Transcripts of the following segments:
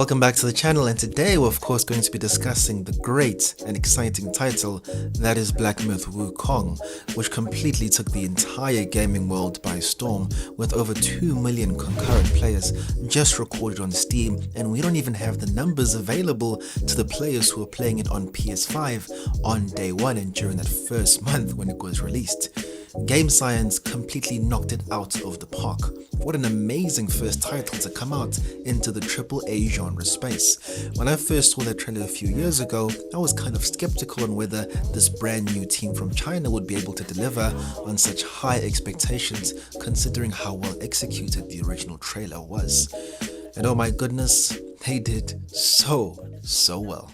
Welcome back to the channel, and today we're of course going to be discussing the great and exciting title that is Blackmyth Wukong, which completely took the entire gaming world by storm with over 2 million concurrent players just recorded on Steam, and we don't even have the numbers available to the players who are playing it on PS5 on day one and during that first month when it was released. Game Science completely knocked it out of the park. What an amazing first title to come out into the AAA genre space. When I first saw that trailer a few years ago, I was kind of skeptical on whether this brand new team from China would be able to deliver on such high expectations considering how well executed the original trailer was. And oh my goodness, they did so well.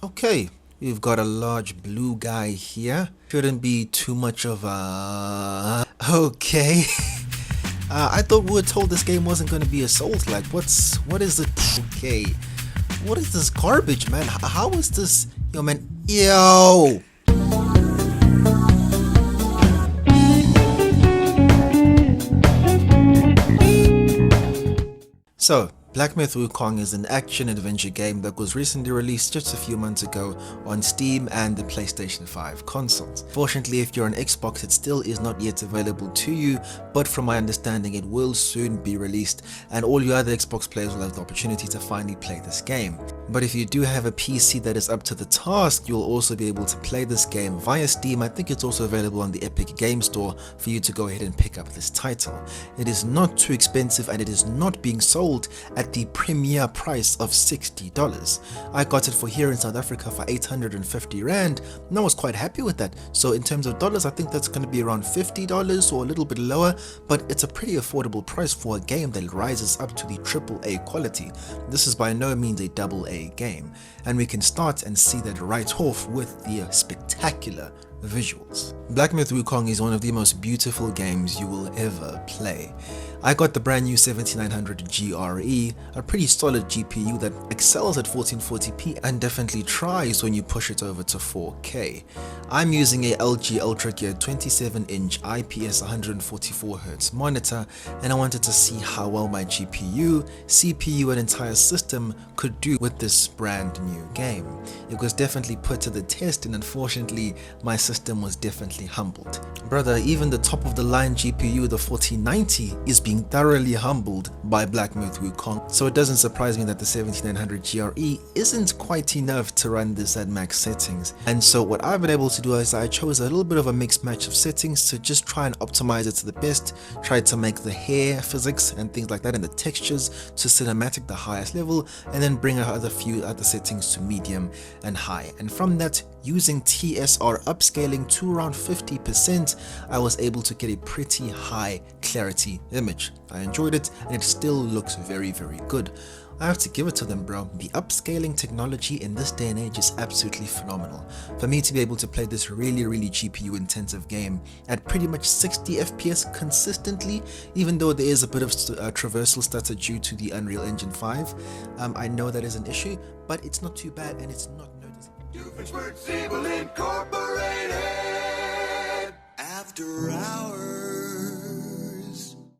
Okay, we've got a large blue guy here. Shouldn't be too much of a... Okay. I thought we were told this game wasn't going to be a Souls-like. What is it? Okay. What is this garbage, man? How is this? Yo, man. Yo! So, Blackmyth Wukong is an action-adventure game that was recently released just a few months ago on Steam and the PlayStation 5 consoles. Fortunately, if you're on Xbox, it still is not yet available to you, but from my understanding it will soon be released and all you other Xbox players will have the opportunity to finally play this game. But if you do have a PC that is up to the task, you'll also be able to play this game via Steam. I think it's also available on the Epic Game Store for you to go ahead and pick up this title. It is not too expensive and it is not being sold at the premier price of $60. I got it for here in South Africa for 850 Rand and I was quite happy with that. So in terms of dollars, I think that's going to be around $50 or a little bit lower, but it's a pretty affordable price for a game that rises up to the AAA quality. This is by no means a AA game, and we can start and see that right off with the spectacular visuals. Blackmyth Wukong is one of the most beautiful games you will ever play. I got the brand new 7900 GRE, a pretty solid GPU that excels at 1440p and definitely tries when you push it over to 4K. I'm using a LG Ultra Gear 27-inch IPS 144Hz monitor, and I wanted to see how well my GPU, CPU and entire system could do with this brand new game. It was definitely put to the test, and unfortunately my system was definitely humbled. Brother, even the top of the line GPU, the 4090, is being thoroughly humbled by Blackmyth Wukong, so it doesn't surprise me that the 7900 GRE isn't quite enough to run this at max settings. And so what I've been able to do is I chose a little bit of a mixed match of settings to just try and optimize it to the best, try to make the hair physics and things like that and the textures to cinematic, the highest level, and then bring a few other settings to medium and high. And from that, using TSR upscaling to around 50%, I was able to get a pretty high clarity image. I enjoyed it and it still looks very good. I have to give it to them, bro. The upscaling technology in this day and age is absolutely phenomenal. For me to be able to play this really GPU intensive game at pretty much 60 FPS consistently, even though there is a bit of traversal stutter due to the Unreal Engine 5, I know that is an issue, but it's not too bad and it's not noticeable. After hours.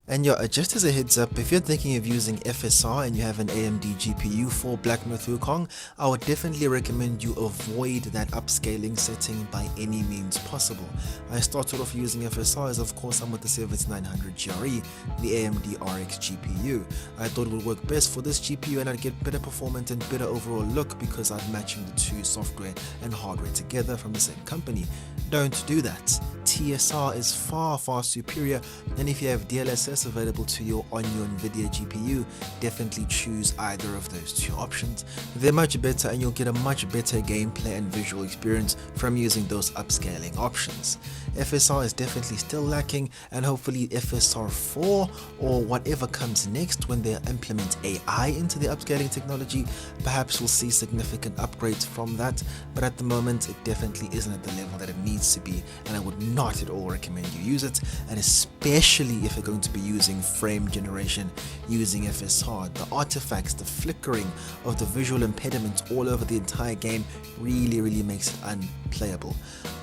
And yeah, just as a heads up, if you're thinking of using FSR and you have an AMD GPU for Blackmyth Wukong, I would definitely recommend you avoid that upscaling setting by any means possible. I started off using FSR as of course I'm with the 7900 GRE, the AMD RX GPU. I thought it would work best for this GPU and I'd get better performance and better overall look because I'm matching the two software and hardware together from the same company. Don't do that. TSR is far superior, and if you have DLSS FPS available to you on your Nvidia GPU, definitely choose either of those two options. They're much better and you'll get a much better gameplay and visual experience from using those upscaling options. FSR is definitely still lacking, and hopefully FSR 4 or whatever comes next when they implement AI into the upscaling technology, perhaps we'll see significant upgrades from that, but at the moment it definitely isn't at the level that it needs to be, and I would not at all recommend you use it, and especially if you're going to be using frame generation using FSR. The artifacts, the flickering of the visual impediments all over the entire game really makes it unplayable.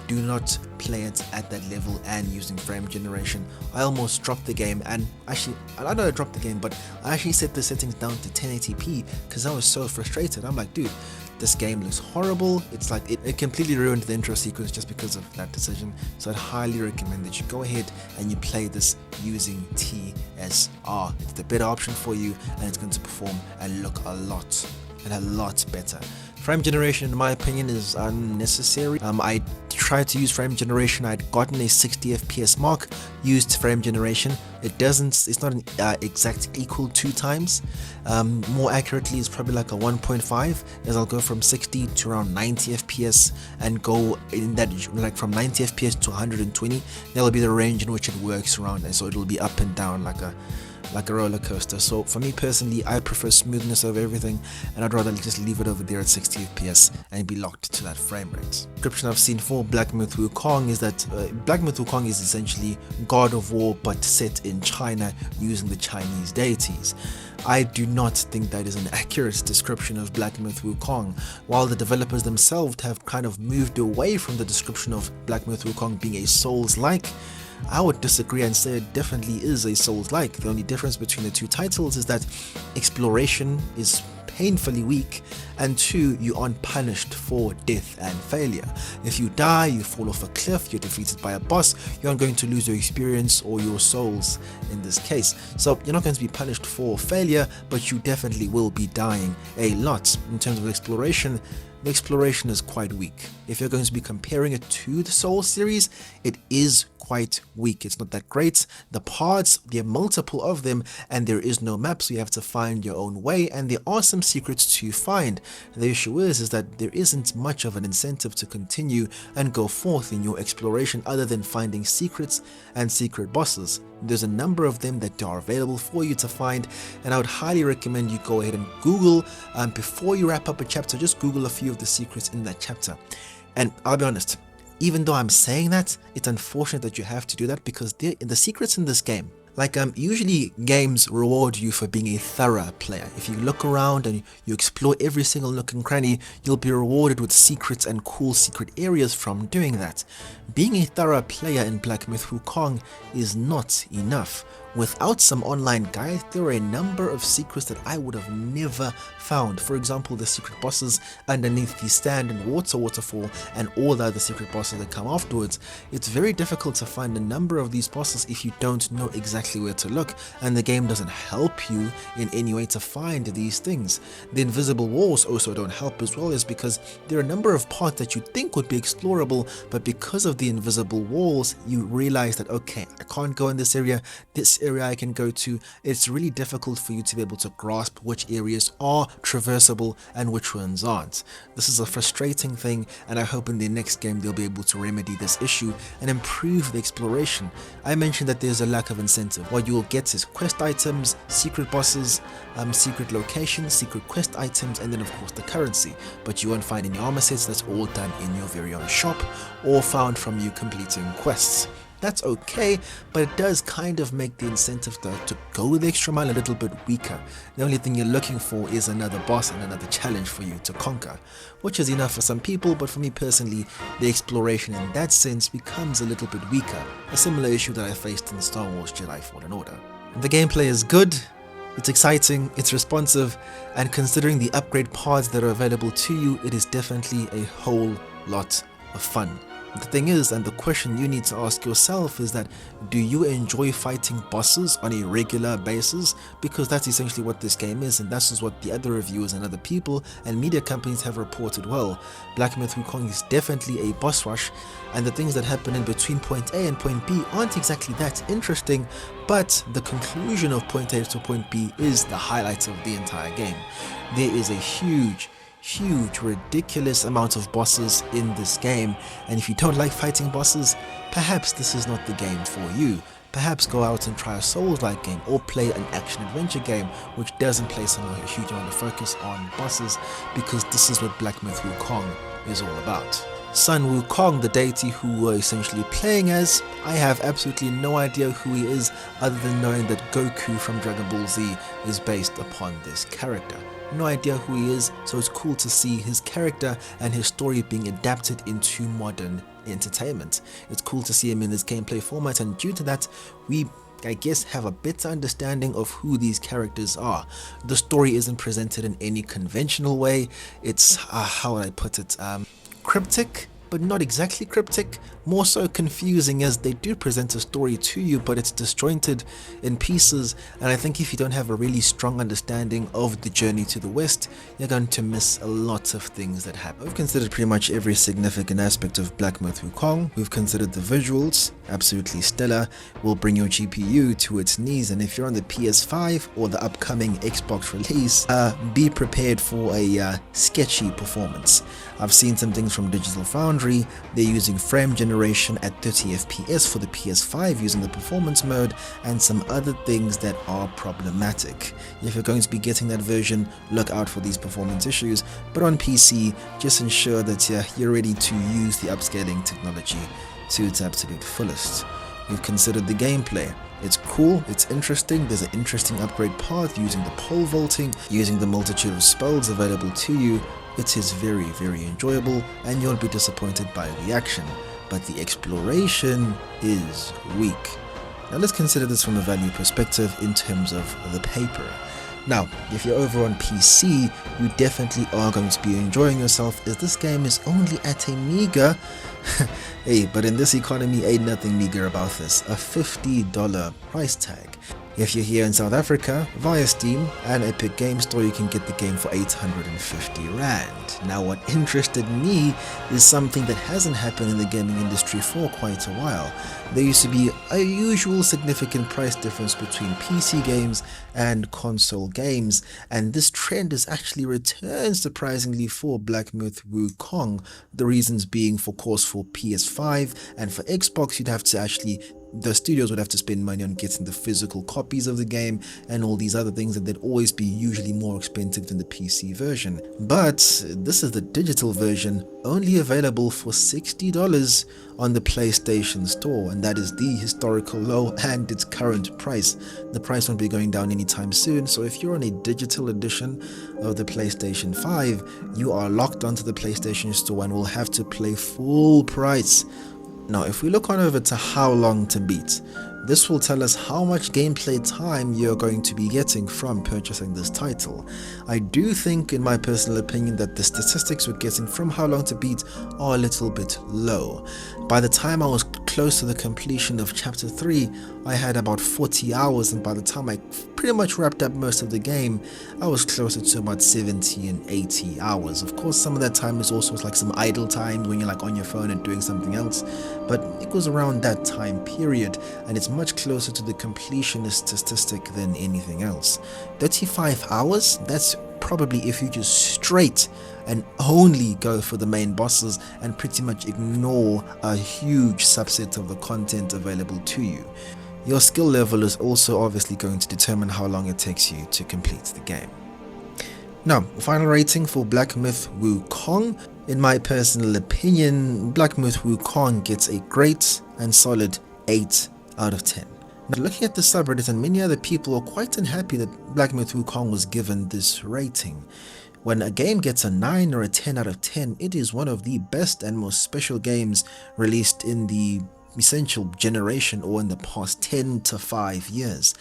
Do not play it at that level and using frame generation. I almost dropped the game, and actually, I know I dropped the game, but I actually set the settings down to 1080p because I was so frustrated. I'm like, dude, this game looks horrible. It's like it completely ruined the intro sequence just because of that decision. So I'd highly recommend that you go ahead and you play this using TSR. It's the better option for you, and it's going to perform and look a lot better. Frame generation, in my opinion, is unnecessary. I tried to use frame generation. I'd gotten a 60 FPS mark, used frame generation. It's not an exact equal 2 times. More accurately, it's probably like a 1.5, as I'll go from 60 to around 90 FPS and go in that, like from 90 FPS to 120. That'll be the range in which it works around, and so it'll be up and down like a roller coaster. So for me personally, I prefer smoothness over everything, and I'd rather just leave it over there at 60 FPS and be locked to that frame rate. Description I've seen for Blackmyth Wukong is that Blackmyth Wukong is essentially God of War but set in China using the Chinese deities. I do not think that is an accurate description of Blackmyth Wukong. While the developers themselves have kind of moved away from the description of Blackmyth Wukong being a Souls-like, I would disagree and say it definitely is a Souls-like. The only difference between the two titles is that exploration is painfully weak, and 2, you aren't punished for death and failure. If you die, you fall off a cliff, you're defeated by a boss, you aren't going to lose your experience or your souls in this case. So you're not going to be punished for failure, but you definitely will be dying a lot. In terms of exploration, the exploration is quite weak. If you're going to be comparing it to the Souls series, it is quite weak. It's not that great. The paths, there are multiple of them, and there is no map, so you have to find your own way, and there are some secrets to find. The issue is that there isn't much of an incentive to continue and go forth in your exploration other than finding secrets and secret bosses. There's a number of them that are available for you to find, and I would highly recommend you go ahead and Google before you wrap up a chapter. Just Google a few of the secrets in that chapter. And I'll be honest, even though I'm saying that, it's unfortunate that you have to do that, because the secrets in this game, like usually games reward you for being a thorough player. If you look around and you explore every single nook and cranny, you'll be rewarded with secrets and cool secret areas from doing that. Being a thorough player in Blackmyth Wukong is not enough. Without some online guides, there are a number of secrets that I would have never found. For example, the secret bosses underneath the stand and waterfall, and all the other secret bosses that come afterwards. It's very difficult to find a number of these bosses if you don't know exactly where to look, and the game doesn't help you in any way to find these things. The invisible walls also don't help as well, is because there are a number of parts that you think would be explorable, but because of the invisible walls, you realize that, okay, I can't go in this area I can go to. It's really difficult for you to be able to grasp which areas are traversable and which ones aren't. This is a frustrating thing, and I hope in the next game they'll be able to remedy this issue and improve the exploration. I mentioned that there's a lack of incentive. What you will get is quest items, secret bosses, secret locations, secret quest items, and then of course the currency, but you won't find any armor sets. That's all done in your very own shop or found from you completing quests. That's okay, but it does kind of make the incentive to go the extra mile a little bit weaker. The only thing you're looking for is another boss and another challenge for you to conquer, which is enough for some people, but for me personally, the exploration in that sense becomes a little bit weaker, a similar issue that I faced in Star Wars Jedi Fallen Order. The gameplay is good, it's exciting, it's responsive, and considering the upgrade pods that are available to you, it is definitely a whole lot of fun. The thing is, and the question you need to ask yourself is that, do you enjoy fighting bosses on a regular basis? Because that's essentially what this game is, and that's just what the other reviewers and other people and media companies have reported well. Black Myth Wukong is definitely a boss rush, and the things that happen in between point A and point B aren't exactly that interesting, but the conclusion of point A to point B is the highlight of the entire game. There is a huge, ridiculous amount of bosses in this game, and if you don't like fighting bosses, perhaps this is not the game for you. Perhaps go out and try a Souls-like game, or play an action-adventure game which doesn't place a huge amount of focus on bosses, because this is what Black Myth Wukong is all about. Sun Wukong, the deity who we're essentially playing as, I have absolutely no idea who he is other than knowing that Goku from Dragon Ball Z is based upon this character. No idea who he is, so it's cool to see his character and his story being adapted into modern entertainment. It's cool to see him in this gameplay format, and due to that, we, I guess, have a better understanding of who these characters are. The story isn't presented in any conventional way. It's, how would I put it, cryptic, but not exactly cryptic, more so confusing, as they do present a story to you, but it's disjointed in pieces, and I think if you don't have a really strong understanding of the journey to the West, you're going to miss a lot of things that happen. We've considered pretty much every significant aspect of Black Myth Wukong. We've considered the visuals, absolutely stellar, will bring your GPU to its knees, and if you're on the PS5 or the upcoming Xbox release, be prepared for a sketchy performance. I've seen some things from Digital Foundry. They're using frame generation at 30 FPS for the PS5 using the performance mode, and some other things that are problematic. If you're going to be getting that version, look out for these performance issues, but on PC, just ensure that you're ready to use the upscaling technology to its absolute fullest. We've considered the gameplay. It's cool, it's interesting, there's an interesting upgrade path using the pole vaulting, using the multitude of spells available to you. It is very, very enjoyable, and you'll be disappointed by the action, but the exploration is weak. Now let's consider this from a value perspective in terms of the paper. Now, if you're over on PC, you definitely are going to be enjoying yourself, as this game is only at a meager, hey, but in this economy ain't nothing meager about this, a $50 price tag. If you're here in South Africa, via Steam and Epic Game Store, you can get the game for 850 Rand. Now what interested me is something that hasn't happened in the gaming industry for quite a while. There used to be a usual significant price difference between PC games and console games, and this trend has actually returned surprisingly for Black Myth Wukong. The reasons being, of course, for PS5 and for Xbox, you'd have to actually, the studios would have to spend money on getting the physical copies of the game and all these other things, and they'd always be usually more expensive than the PC version. But this is the digital version, only available for $60 on the PlayStation Store, and that is the historical low and its current price. The price won't be going down anytime soon, so if you're on a digital edition of the PlayStation 5, you are locked onto the PlayStation Store and will have to pay full price. Now, if we look on over to how long to beat, this will tell us how much gameplay time you're going to be getting from purchasing this title. I do think, in my personal opinion, that the statistics we're getting from how long to beat are a little bit low. By the time I was close to the completion of chapter 3, I had about 40 hours, and by the time I pretty much wrapped up most of the game, I was closer to about 70 and 80 hours. Of course, some of that time is also like some idle time when you're like on your phone and doing something else, but it was around that time period, and it's much closer to the completionist statistic than anything else. 35 hours, that's probably if you just straight and only go for the main bosses and pretty much ignore a huge subset of the content available to you. Your skill level is also obviously going to determine how long it takes you to complete the game. Now, final rating for Black Myth Wukong. In my personal opinion, Black Myth Wukong gets a great and solid 8 out of 10. Now, looking at the subreddit, and many other people are quite unhappy that Black Myth Wukong was given this rating. When a game gets a 9 or a 10 out of 10, it is one of the best and most special games released in the essential generation or in the past 10 to 5 years.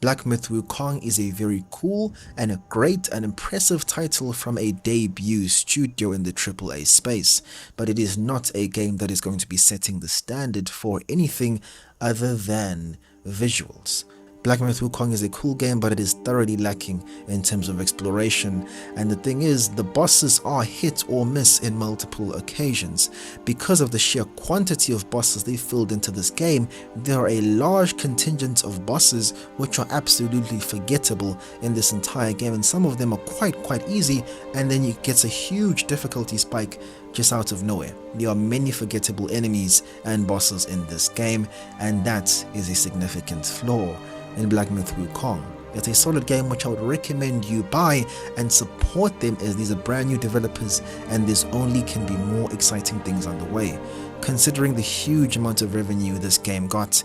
Blackmyth Wukong is a very cool and a great and impressive title from a debut studio in the AAA space, but it is not a game that is going to be setting the standard for anything other than visuals. Blackmyth Wukong is a cool game, but it is thoroughly lacking in terms of exploration, and the thing is, the bosses are hit or miss in multiple occasions. Because of the sheer quantity of bosses they filled into this game, there are a large contingent of bosses which are absolutely forgettable in this entire game, and some of them are quite easy, and then you get a huge difficulty spike just out of nowhere. There are many forgettable enemies and bosses in this game, and that is a significant flaw in Blackmyth Wukong. It's a solid game which I would recommend you buy and support them, as these are brand new developers and there's only can be more exciting things on the way. Considering the huge amount of revenue this game got,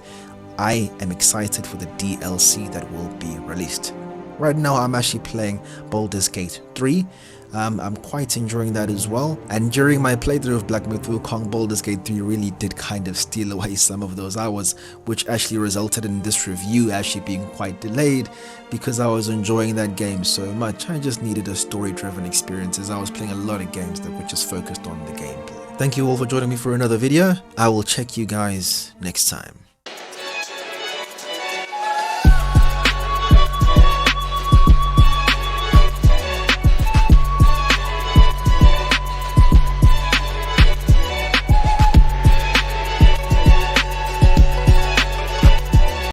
I am excited for the DLC that will be released. Right now I'm actually playing Baldur's Gate 3. I'm quite enjoying that as well, and during my playthrough of Blackmyth Wukong, Baldur's Gate 3 really did kind of steal away some of those hours, which actually resulted in this review actually being quite delayed because I was enjoying that game so much. I just needed a story-driven experience, as I was playing a lot of games that were just focused on the gameplay. Thank you all for joining me for another video. I will check you guys next time.